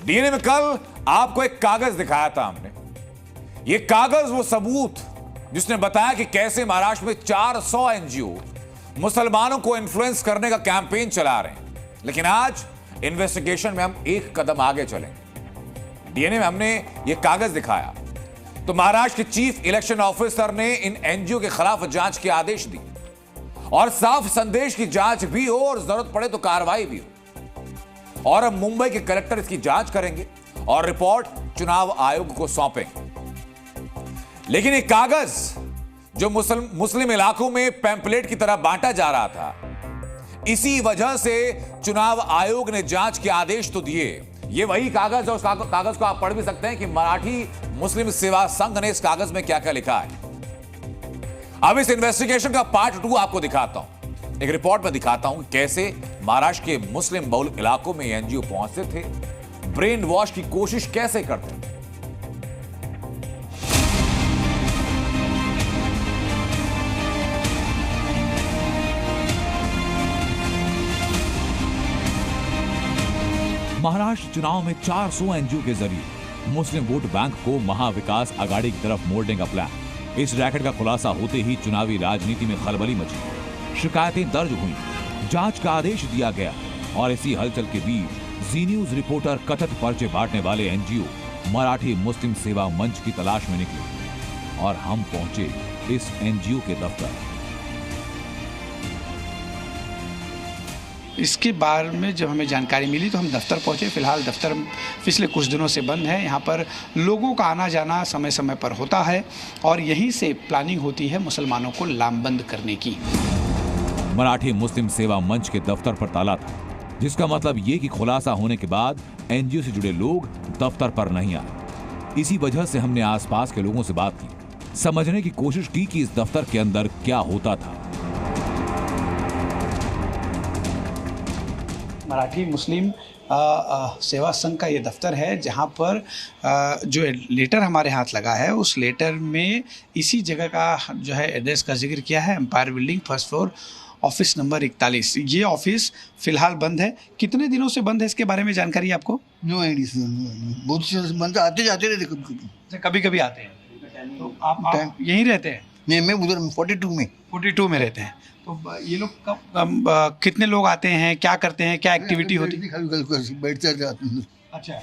DNA में कल आपको एक कागज दिखाया था हमने। ये कागज वो सबूत जिसने बताया कि कैसे महाराष्ट्र में 400 एनजीओ मुसलमानों को इन्फ्लुएंस करने का कैंपेन चला रहे हैं। लेकिन आज इन्वेस्टिगेशन में हम एक कदम आगे चलेंगे। डीएनए में हमने ये कागज दिखाया तो महाराष्ट्र के चीफ इलेक्शन ऑफिसर ने इन एनजीओ के खिलाफ जांच के आदेश दिए और साफ संदेश की जांच भी हो और जरूरत पड़े तो कार्रवाई भी हो। और अब मुंबई के कलेक्टर इसकी जांच करेंगे और रिपोर्ट चुनाव आयोग को सौंपेंगे। लेकिन ये कागज जो मुस्लिम इलाकों में पैम्पलेट की तरह बांटा जा रहा था, इसी वजह से चुनाव आयोग ने जांच के आदेश तो दिए। ये वही कागज है, उस कागज को आप पढ़ भी सकते हैं कि मराठी मुस्लिम सेवा संघ ने इस कागज में क्या क्या लिखा है। अब इस इन्वेस्टिगेशन का पार्ट 2 आपको दिखाता हूं। एक रिपोर्ट में दिखाता हूं कैसे महाराष्ट्र के मुस्लिम बहुल इलाकों में एनजीओ पहुंचते थे, ब्रेन वॉश की कोशिश कैसे करते थे। महाराष्ट्र चुनाव में 400 एनजीओ के जरिए मुस्लिम वोट बैंक को महाविकास आघाड़ी की तरफ मोड़ने का प्लान। इस रैकेट का खुलासा होते ही चुनावी राजनीति में खलबली मची, शिकायतें दर्ज हुई, जांच का आदेश दिया गया और इसी हलचल के बीच जी न्यूज रिपोर्टर कथित पर्चे बांटने वाले एनजीओ मराठी मुस्लिम सेवा मंच की तलाश में निकले और हम पहुंचे इस एनजीओ के दफ्तर। इसके बारे में जब हमें जानकारी मिली तो हम दफ्तर पहुंचे। फिलहाल दफ्तर पिछले कुछ दिनों से बंद है। यहाँ पर लोगों का आना जाना समय समय पर होता है और यहीं से प्लानिंग होती है मुसलमानों को लामबंद करने की। मराठी मुस्लिम सेवा मंच के दफ्तर पर ताला था, जिसका मतलब ये कि खुलासा होने के बाद एनजीओ से जुड़े लोग दफ्तर पर नहीं आए। इसी वजह से हमने आसपास के लोगों से बात की, समझने की कोशिश की कि इस दफ्तर के अंदर क्या होता था। मराठी मुस्लिम सेवा संघ का ये दफ्तर है, जहाँ पर जो लेटर हमारे हाथ लगा है उस लेटर में इसी जगह का जो है एड्रेस का जिक्र किया है, Empire building, first floor, office number 41। ये ऑफिस फिलहाल बंद है। कितने दिनों से बंद है इसके बारे में जानकारी आपको? नो आइडिया, बहुत से बंद आते जाते रहते कभी कभी कभी आते हैं। तो आप यहीं रहते हैं? नहीं, मैं उधर 42 में रहते हैं। तो ये लोग कब कितने लोग आते हैं, क्या करते हैं, क्या एक्टिविटी होती है? बैठते जाते हैं। अच्छा।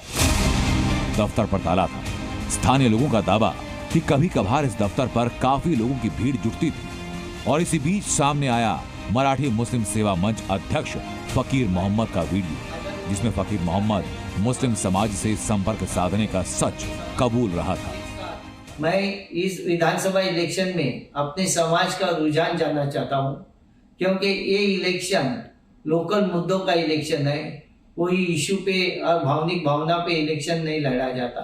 दफ्तर पर ताला था। स्थानीय लोगों का दावा कि कभी कभार इस दफ्तर पर काफी लोगों की भीड़ जुटती थी और इसी बीच सामने आया मराठी मुस्लिम सेवा मंच अध्यक्ष फकीर मोहम्मद का वीडियो, जिसमें फकीर मोहम्मद मुस्लिम समाज से संपर्क साधने का सच कबूल रहा था। मैं इस विधानसभा इलेक्शन में अपने समाज का रुझान जानना चाहता हूं, क्योंकि ये इलेक्शन लोकल मुद्दों का इलेक्शन है, कोई इशू पे और भावनिक भावना पे इलेक्शन नहीं लड़ा जाता।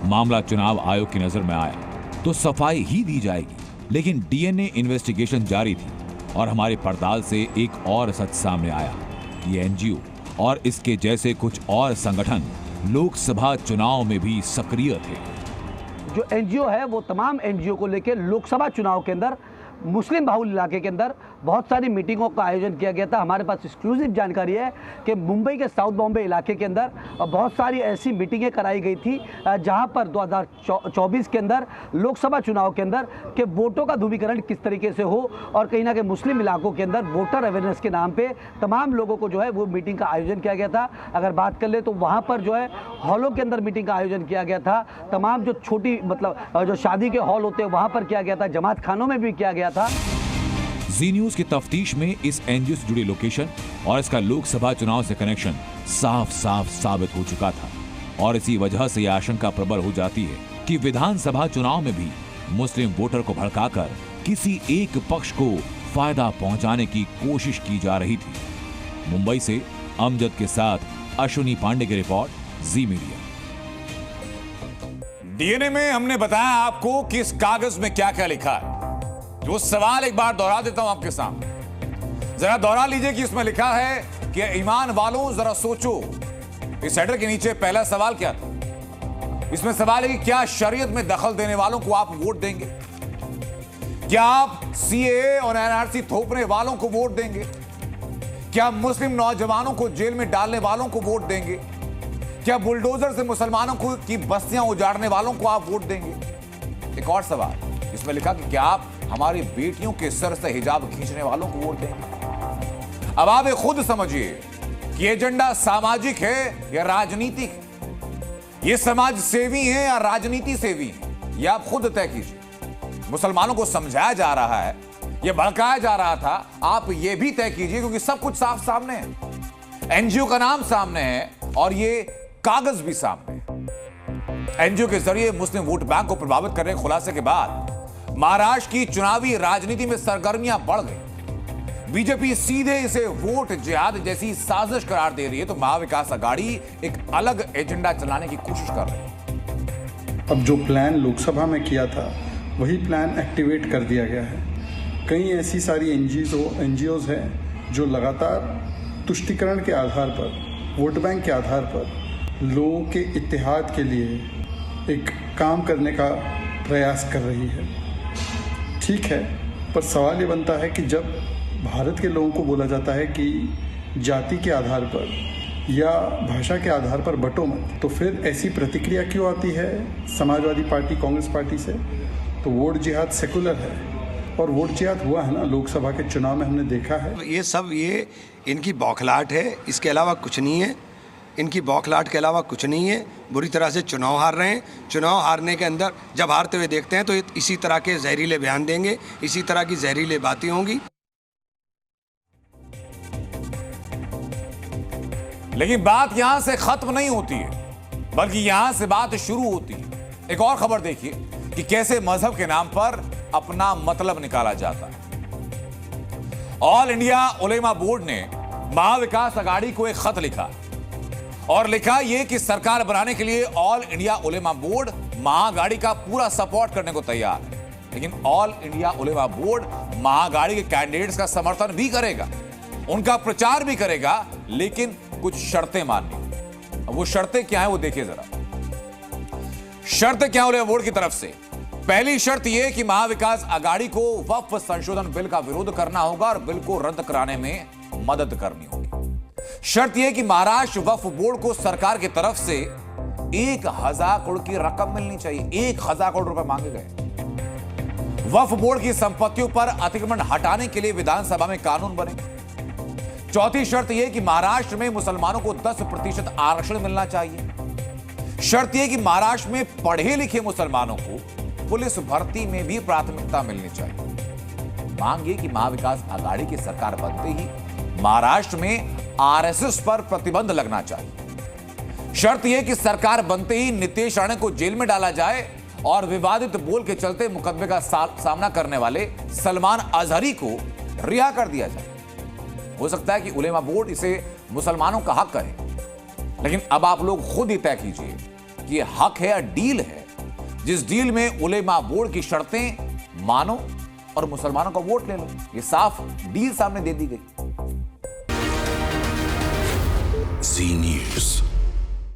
मामला चुनाव आयोग की नजर में आया तो सफाई ही दी जाएगी, लेकिन डीएनए इन्वेस्टिगेशन जारी थी और हमारी पड़ताल से एक और सच सामने आया। ये एनजीओ और इसके जैसे कुछ और संगठन लोकसभा चुनाव में भी सक्रिय थे। जो एनजीओ है वो तमाम एनजीओ को लेकर लोकसभा चुनाव के अंदर मुस्लिम बाहुल इलाके के अंदर बहुत सारी मीटिंगों का आयोजन किया गया था। हमारे पास एक्सक्लूसिव जानकारी है कि मुंबई के साउथ बॉम्बे इलाके के अंदर बहुत सारी ऐसी मीटिंगें कराई गई थी जहां पर 2024 के अंदर लोकसभा चुनाव के अंदर के वोटों का ध्रुवीकरण किस तरीके से हो और कहीं ना कहीं मुस्लिम इलाकों के अंदर वोटर अवेयरनेस के नाम पे तमाम लोगों को जो है वो मीटिंग का आयोजन किया गया था। अगर बात कर ले तो वहाँ पर जो है हॉलों के अंदर मीटिंग का आयोजन किया गया था। तमाम जो छोटी मतलब जो शादी के हॉल होते हैं वहाँ पर किया गया था, जमात खानों में भी किया गया था। जी न्यूज की तफ्तीश में इस एनजीओ से जुड़ी लोकेशन और इसका लोकसभा चुनाव से कनेक्शन साफ साफ साबित हो चुका था और इसी वजह से यह आशंका प्रबल हो जाती है कि विधानसभा चुनाव में भी मुस्लिम वोटर को भड़काकर किसी एक पक्ष को फायदा पहुंचाने की कोशिश की जा रही थी। मुंबई से अमजद के साथ अश्विनी पांडे की रिपोर्ट, जी मीडिया। डीएनए में हमने बताया आपको कि इस कागज में क्या क्या लिखा है। जो सवाल एक बार दोहरा देता हूं आपके सामने, जरा दोहरा लीजिए कि इसमें लिखा है कि ईमान वालों जरा सोचो। इस हेडर के नीचे पहला सवाल क्या था? इसमें सवाल है कि क्या शरीयत में दखल देने वालों को आप वोट देंगे? क्या आप सीएए और एनआरसी थोपने वालों को वोट देंगे? क्या मुस्लिम नौजवानों को जेल में डालने वालों को वोट देंगे? क्या बुलडोजर से मुसलमानों को की बस्तियां उजाड़ने वालों को आप वोट देंगे? एक और सवाल इसमें लिखा कि क्या आप हमारी बेटियों के सर से हिजाब खींचने वालों को वोट देंगे? अब आप ये खुद समझिए कि एजेंडा सामाजिक है या राजनीतिक है, ये समाज सेवी है या राजनीति सेवी है, ये आप खुद तय कीजिए। मुसलमानों को समझाया जा रहा है, ये भड़काया जा रहा था, आप ये भी तय कीजिए, क्योंकि सब कुछ साफ सामने है। एनजीओ का नाम सामने है और ये कागज भी सामने है। एनजीओ के जरिए मुस्लिम वोट बैंक को प्रभावित करने के खुलासे के बाद महाराष्ट्र की चुनावी राजनीति में सरगर्मियां बढ़ गई। बीजेपी सीधे इसे वोट जिहाद जैसी साजिश करार दे रही है, तो महाविकास आघाड़ी एक अलग एजेंडा चलाने की कोशिश कर रही है। अब जो प्लान लोकसभा में किया था वही प्लान एक्टिवेट कर दिया गया है। कई ऐसी सारी एनजीओज हैं जो लगातार तुष्टीकरण के आधार पर, वोट बैंक के आधार पर लोगों के इत्तेहाद के लिए एक काम करने का प्रयास कर रही है। ठीक है, पर सवाल ये बनता है कि जब भारत के लोगों को बोला जाता है कि जाति के आधार पर या भाषा के आधार पर बंटो मत, तो फिर ऐसी प्रतिक्रिया क्यों आती है समाजवादी पार्टी, कांग्रेस पार्टी से? तो वोट जिहाद सेकुलर है और वोट जिहाद हुआ है ना, लोकसभा के चुनाव में हमने देखा है। ये सब ये इनकी बौखलाहट है, इसके अलावा कुछ नहीं है। इनकी बौखलाहट के अलावा कुछ नहीं है। बुरी तरह से चुनाव हार रहे हैं। चुनाव हारने के अंदर जब हारते हुए देखते हैं तो इसी तरह के जहरीले बयान देंगे, इसी तरह की जहरीले बातें होंगी। लेकिन बात यहां से खत्म नहीं होती है, बल्कि यहां से बात शुरू होती है। एक और खबर देखिए कि कैसे मजहब के नाम पर अपना मतलब निकाला जाता है। ऑल इंडिया उलेमा बोर्ड ने महाविकास आघाड़ी को एक खत लिखा और लिखा यह कि सरकार बनाने के लिए ऑल इंडिया उलेमा बोर्ड महाआघाड़ी का पूरा सपोर्ट करने को तैयार है। लेकिन ऑल इंडिया उलेमा बोर्ड महाआघाड़ी के कैंडिडेट्स का समर्थन भी करेगा, उनका प्रचार भी करेगा, लेकिन कुछ शर्तें माननी। अब वो शर्तें क्या है वो देखिए जरा। शर्तें क्या उलेमा बोर्ड की तरफ से? पहली शर्त यह कि महाविकास आघाड़ी को वक्फ संशोधन बिल का विरोध करना होगा और बिल को रद्द कराने में मदद करनी होगी। शर्त यह कि महाराष्ट्र वक्फ बोर्ड को सरकार की तरफ से 1000 करोड़ की रकम मिलनी चाहिए। 1000 करोड़ रुपए मांगे गए। वक्फ बोर्ड की संपत्तियों पर अतिक्रमण हटाने के लिए विधानसभा में कानून बने। चौथी शर्त यह कि महाराष्ट्र में मुसलमानों को 10% आरक्षण मिलना चाहिए। शर्त यह कि महाराष्ट्र में पढ़े लिखे मुसलमानों को पुलिस भर्ती में भी प्राथमिकता मिलनी चाहिए। मांग ये कि महाविकास आघाड़ी की सरकार बनते ही महाराष्ट्र में आरएसएस पर प्रतिबंध लगना चाहिए। शर्त यह कि सरकार बनते ही नितेश राणे को जेल में डाला जाए और विवादित बोल के चलते मुकदमे का सामना करने वाले सलमान अजहरी को रिहा कर दिया जाए। हो सकता है कि उलेमा बोर्ड इसे मुसलमानों का हक कहे, लेकिन अब आप लोग खुद ही तय कीजिए कि यह हक है या डील है, जिस डील में उलेमा बोर्ड की शर्तें मानो और मुसलमानों का वोट ले लो। ये साफ डील सामने दे दी गई। जी न्यूज़।